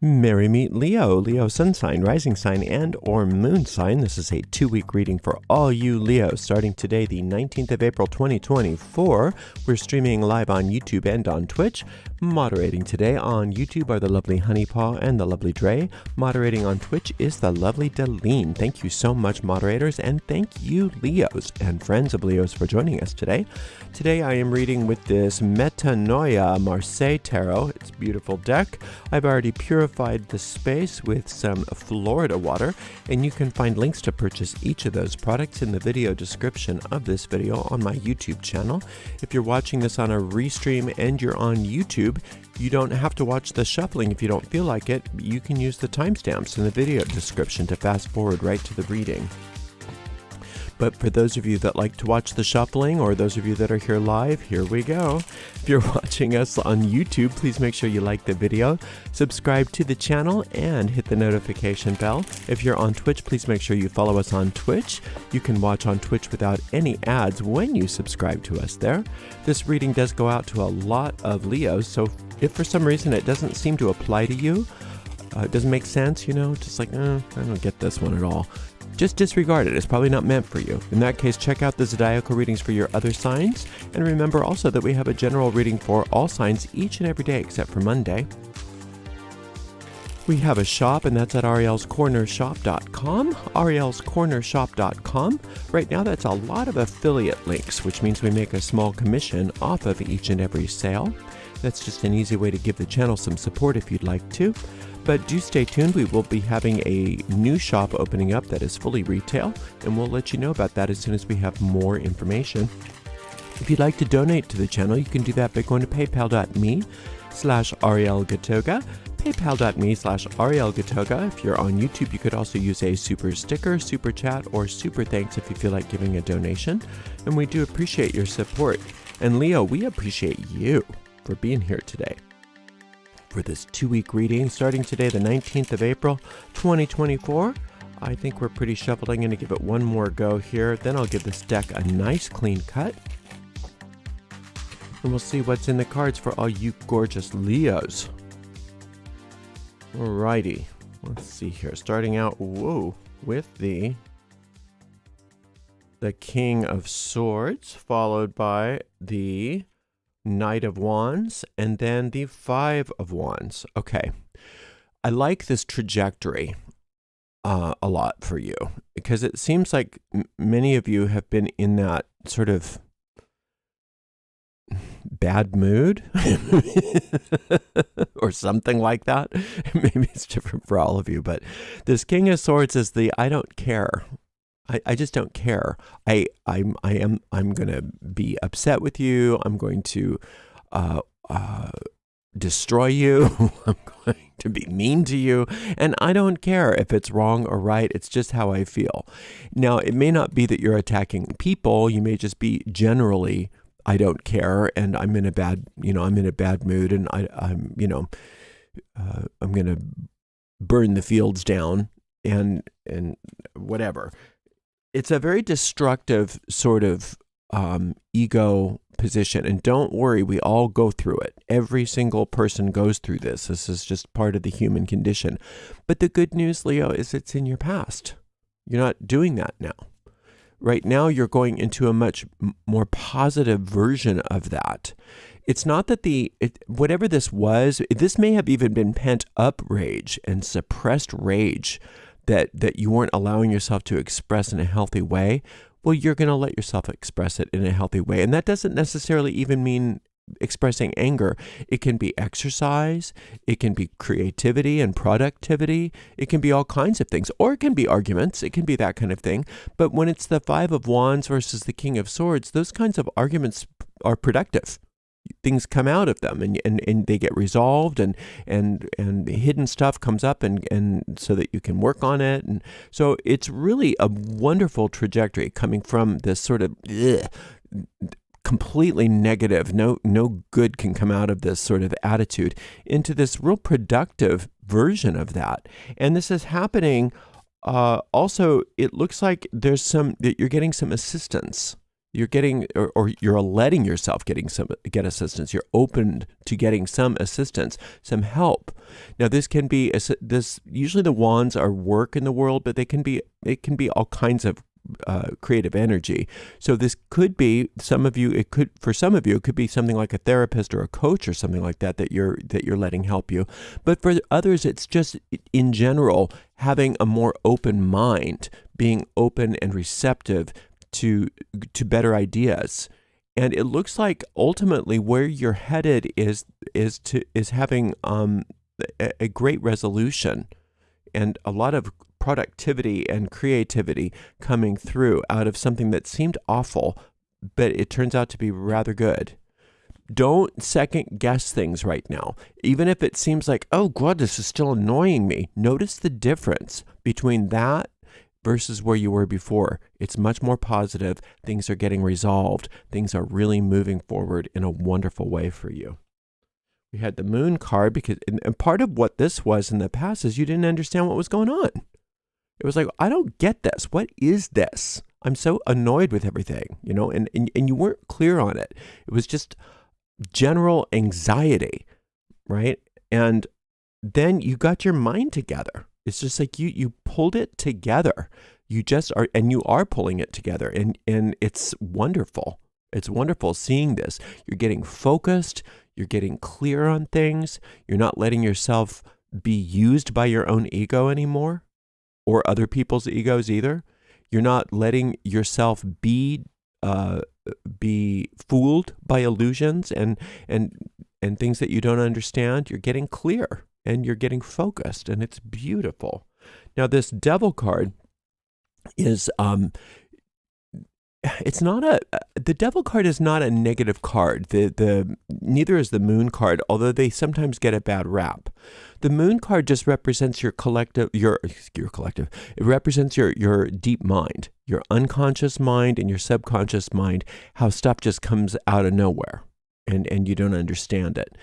Merry meet Leo, Leo sun sign, rising sign, and or moon sign. This is a 2-week reading for all you Leos, starting today, the 19th of April, 2024. We're streaming live on YouTube and on Twitch. Moderating today on YouTube are the lovely Honeypaw and the lovely Dre. Moderating on Twitch is the lovely Deline. Thank you so much, moderators, and thank you, Leos and friends of Leos, for joining us today. Today I am reading with this Metanoia Marseille Tarot. It's a beautiful deck. I've already purified the space with some Florida water, and you can find links to purchase each of those products in the video description of this video on my YouTube channel. If you're watching this on a restream and you're on YouTube, you don't have to watch the shuffling if you don't feel like it. You can use the timestamps in the video description to fast forward right to the reading. But for those of you that like to watch the shuffling, or those of you that are here live, here we go. If you're watching us on YouTube, please make sure you like the video, subscribe to the channel, and hit the notification bell. If you're on Twitch, please make sure you follow us on Twitch. You can watch on Twitch without any ads when you subscribe to us there. This reading does go out to a lot of Leos, so if for some reason it doesn't seem to apply to you, it doesn't make sense, you know, just like, I don't get this one at all. Just disregard it. It's probably not meant for you. In that case, check out the zodiacal readings for your other signs. And remember also that we have a general reading for all signs each and every day except for Monday. We have a shop, and that's at arielscornershop.com, arielscornershop.com. Right now, that's a lot of affiliate links, which means we make a small commission off of each and every sale. That's just an easy way to give the channel some support if you'd like to. But do stay tuned. We will be having a new shop opening up that is fully retail, and we'll let you know about that as soon as we have more information. If you'd like to donate to the channel, you can do that by going to paypal.me/Ariel Gatoga, paypal.me/Ariel Gatoga. If you're on YouTube, you could also use a super sticker, super chat, or super thanks if you feel like giving a donation. And we do appreciate your support. And Leo, we appreciate you for being here today for this 2-week reading, starting today, the 19th of April, 2024. I think we're pretty shuffled. I'm going to give it one more go here. Then I'll give this deck a nice clean cut. And we'll see what's in the cards for all you gorgeous Leos. Alrighty. Let's see here. Starting out, with the King of Swords, followed by the Knight of Wands, and then the Five of Wands. Okay. I like this trajectory a lot for you, because it seems like many of you have been in that sort of bad mood or something like that. Maybe it's different for all of you, but this King of Swords is the I don't care. I just don't care. I'm going to be upset with you. I'm going to destroy you. I'm going to be mean to you. And I don't care if it's wrong or right. It's just how I feel. Now, it may not be that you're attacking people. You may just be generally, I don't care, and I'm in a bad, I'm in a bad mood, and I'm going to burn the fields down and whatever. It's a very destructive sort of ego position. And don't worry, we all go through it. Every single person goes through this. This is just part of the human condition. But the good news, Leo, is it's in your past. You're not doing that now. Right now, you're going into a much more positive version of that. It's not that whatever this was, this may have even been pent up rage and suppressed rage that you weren't allowing yourself to express in a healthy way. Well, you're going to let yourself express it in a healthy way. And that doesn't necessarily even mean expressing anger. It can be exercise. It can be creativity and productivity. It can be all kinds of things. Or it can be arguments. It can be that kind of thing. But when it's the Five of Wands versus the King of Swords, those kinds of arguments are productive. Things come out of them, and they get resolved, and hidden stuff comes up, and so that you can work on it. And so it's really a wonderful trajectory coming from this sort of completely negative, no good can come out of this sort of attitude, into this real productive version of that. And this is happening. Also, it looks like that you're getting some assistance. You're getting, or you're letting yourself get assistance. You're open to getting some assistance, some help. Now, this can be usually the wands are work in the world, but it can be all kinds of creative energy. So this could be for some of you, it could be something like a therapist or a coach or something like that you're letting help you. But for others, it's just in general having a more open mind, being open and receptive to better ideas. And it looks like ultimately where you're headed is having a great resolution and a lot of productivity and creativity coming through out of something that seemed awful, but it turns out to be rather good. Don't second guess things right now. Even if it seems like, oh God, this is still annoying me. Notice the difference between that versus where you were before. It's much more positive. Things are getting resolved. Things are really moving forward in a wonderful way for you. We had the Moon card because, and part of what this was in the past is you didn't understand what was going on. It was like, I don't get this. What is this? I'm so annoyed with everything, and you weren't clear on it. It was just general anxiety, right? And then you got your mind together. It's just like you pulled it together. You just are, and you are pulling it together, and it's wonderful. It's wonderful seeing this. You're getting focused. You're getting clear on things. You're not letting yourself be used by your own ego anymore, or other people's egos either. You're not letting yourself be fooled by illusions and things that you don't understand. You're getting clear and you're getting focused, and it's beautiful. Now, this Devil card is the Devil card is not a negative card. Neither is the Moon card, although they sometimes get a bad rap. The Moon card just represents your collective. It represents your deep mind, your unconscious mind and your subconscious mind, how stuff just comes out of nowhere and you don't understand it.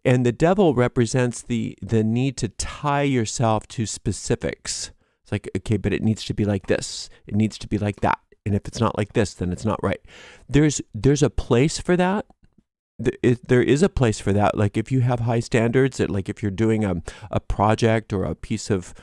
And the Devil represents the need to tie yourself to specifics. It's like, okay, but it needs to be like this. It needs to be like that. And if it's not like this, then it's not right. There's a place for that. There is a place for that. Like if you have high standards, like if you're doing a project or a piece of,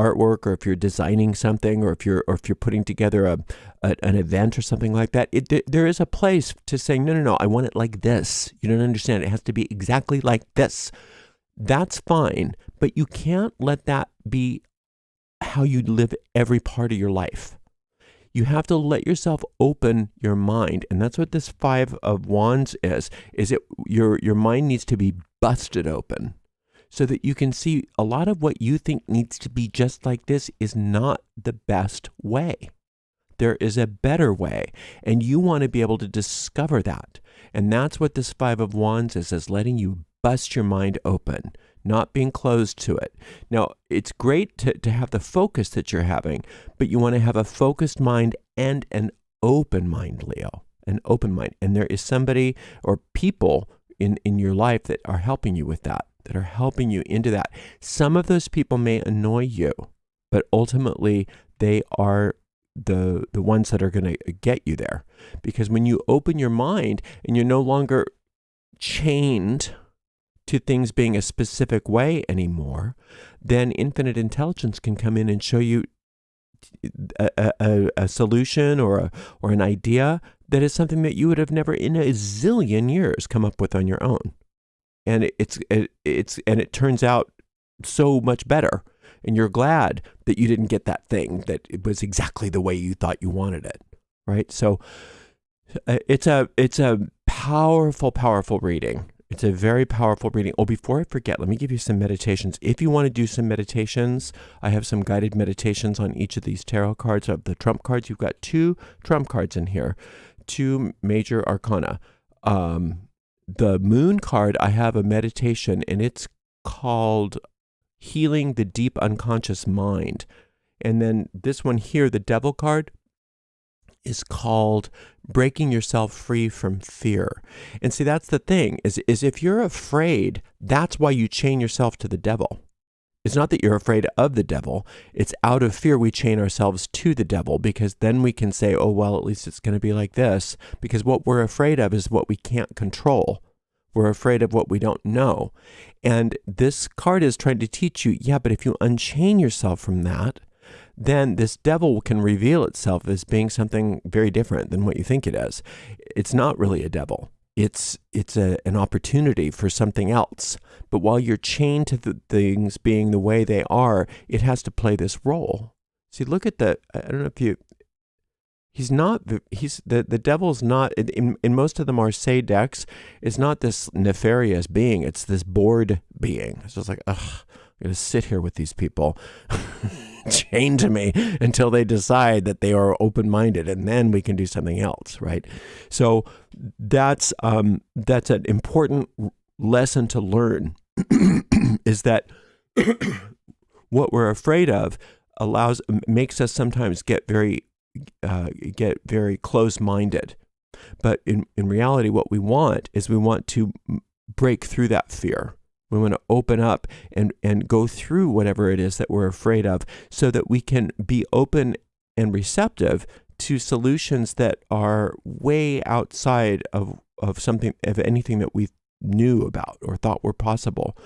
artwork, or if you're designing something, or if you're putting together an event or something like that, there is a place to saying, no, I want it like this. You don't understand. It has to be exactly like this. That's fine, but you can't let that be how you live every part of your life. You have to let yourself open your mind, and that's what this Five of Wands is. Your mind needs to be busted open, so that you can see a lot of what you think needs to be just like this is not the best way. There is a better way, and you want to be able to discover that. And that's what this Five of Wands is letting you bust your mind open, not being closed to it. Now, it's great to have the focus that you're having, but you want to have a focused mind and an open mind, Leo, an open mind. And there is somebody or people in your life that are helping you with that, that are helping you into that. Some of those people may annoy you, but ultimately they are the ones that are going to get you there. Because when you open your mind and you're no longer chained to things being a specific way anymore, then infinite intelligence can come in and show you a solution or an idea that is something that you would have never in a zillion years come up with on your own. And it turns out so much better. And you're glad that you didn't get that thing, that it was exactly the way you thought you wanted it, right? So it's a powerful, powerful reading. It's a very powerful reading. Oh, before I forget, let me give you some meditations. If you want to do some meditations, I have some guided meditations on each of these tarot cards. Of the trump cards, you've got 2 trump cards in here, 2 major arcana. The Moon card, I have a meditation, and it's called Healing the Deep Unconscious Mind. And then this one here, the Devil card, is called Breaking Yourself Free from Fear. And see, that's the thing, is if you're afraid, that's why you chain yourself to the devil. It's not that you're afraid of the devil. It's out of fear we chain ourselves to the devil, because then we can say, oh, well, at least it's going to be like this, because what we're afraid of is what we can't control. We're afraid of what we don't know. And this card is trying to teach you, yeah, but if you unchain yourself from that, then this devil can reveal itself as being something very different than what you think it is. It's not really a devil. It's an opportunity for something else. But while you're chained to the things being the way they are, it has to play this role. See, look at I don't know if you, the devil's not, in most of the Marseille decks, is not this nefarious being. It's this bored being. It's just like, ugh, I'm going to sit here with these people chained to me until they decide that they are open-minded, and then we can do something else, right? So that's an important lesson to learn, is that what we're afraid of makes us sometimes get very close-minded. But in reality, what we want to break through that fear. We want to open up and go through whatever it is that we're afraid of, so that we can be open and receptive to solutions that are way outside of anything that we knew about or thought were possible.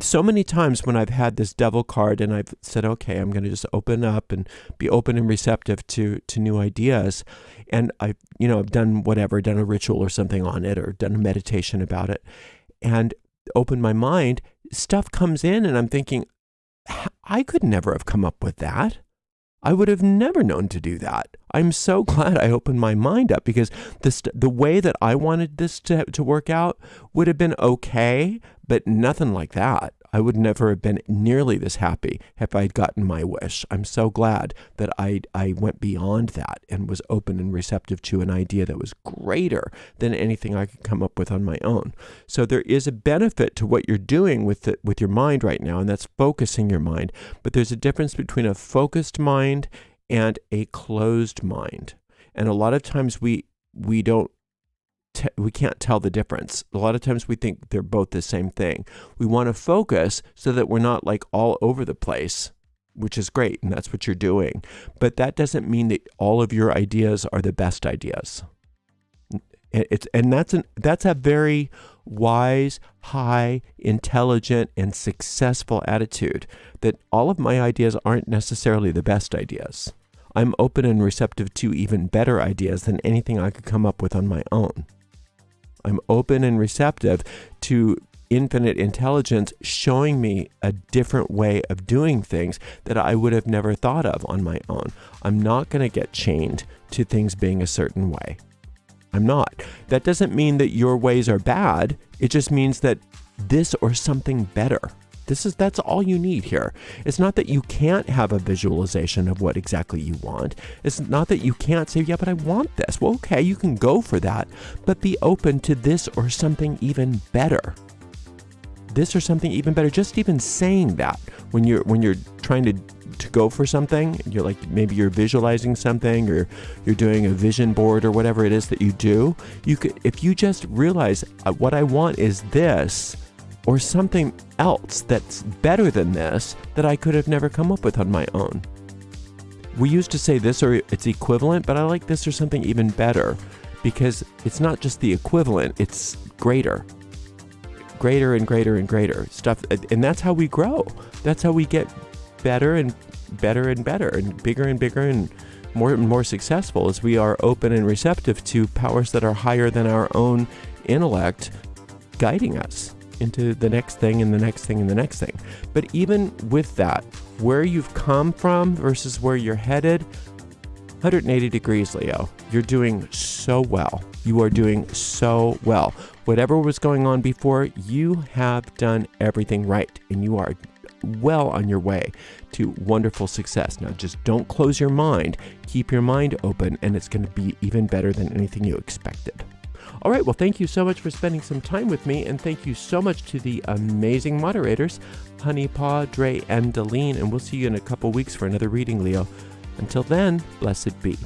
So many times when I've had this devil card and I've said, okay, I'm going to just open up and be open and receptive to new ideas, and I've done a ritual or something on it, or done a meditation about it, and open my mind, stuff comes in and I'm thinking, I could never have come up with that. I would have never known to do that. I'm so glad I opened my mind up, because the way that I wanted this to work out would have been okay, but nothing like that. I would never have been nearly this happy if I'd gotten my wish. I'm so glad that I went beyond that and was open and receptive to an idea that was greater than anything I could come up with on my own. So there is a benefit to what you're doing with your mind right now, and that's focusing your mind. But there's a difference between a focused mind and a closed mind. And a lot of times we can't tell the difference. A lot of times we think they're both the same thing. We want to focus so that we're not like all over the place, which is great, and that's what you're doing. But that doesn't mean that all of your ideas are the best ideas. That's a very wise, high, intelligent, and successful attitude, that all of my ideas aren't necessarily the best ideas. I'm open and receptive to even better ideas than anything I could come up with on my own. I'm open and receptive to infinite intelligence showing me a different way of doing things that I would have never thought of on my own. I'm not going to get chained to things being a certain way. I'm not. That doesn't mean that your ways are bad. It just means that this or something better. That's all you need here. It's not that you can't have a visualization of what exactly you want. It's not that you can't say, yeah, but I want this. Well, okay, you can go for that, but be open to this or something even better. This or something even better. Just even saying that when you're trying to go for something, you're like, maybe you're visualizing something, or you're doing a vision board or whatever it is that you do. If you just realize what I want is this, or something else that's better than this that I could have never come up with on my own. We used to say this or it's equivalent, but I like this or something even better, because it's not just the equivalent, it's greater. Greater and greater and greater stuff. And that's how we grow. That's how we get better and better and better, and bigger and more successful, as we are open and receptive to powers that are higher than our own intellect guiding us into the next thing and the next thing and the next thing. But even with that, where you've come from versus where you're headed, 180 degrees, Leo. You're doing so well. You are doing so well. Whatever was going on before, you have done everything right, and you are well on your way to wonderful success. Now, just don't close your mind. Keep your mind open, and it's going to be even better than anything you expected. All right, well, thank you so much for spending some time with me, and thank you so much to the amazing moderators, Honeypaw, Dre, and Deline, and we'll see you in a couple weeks for another reading, Leo. Until then, blessed be.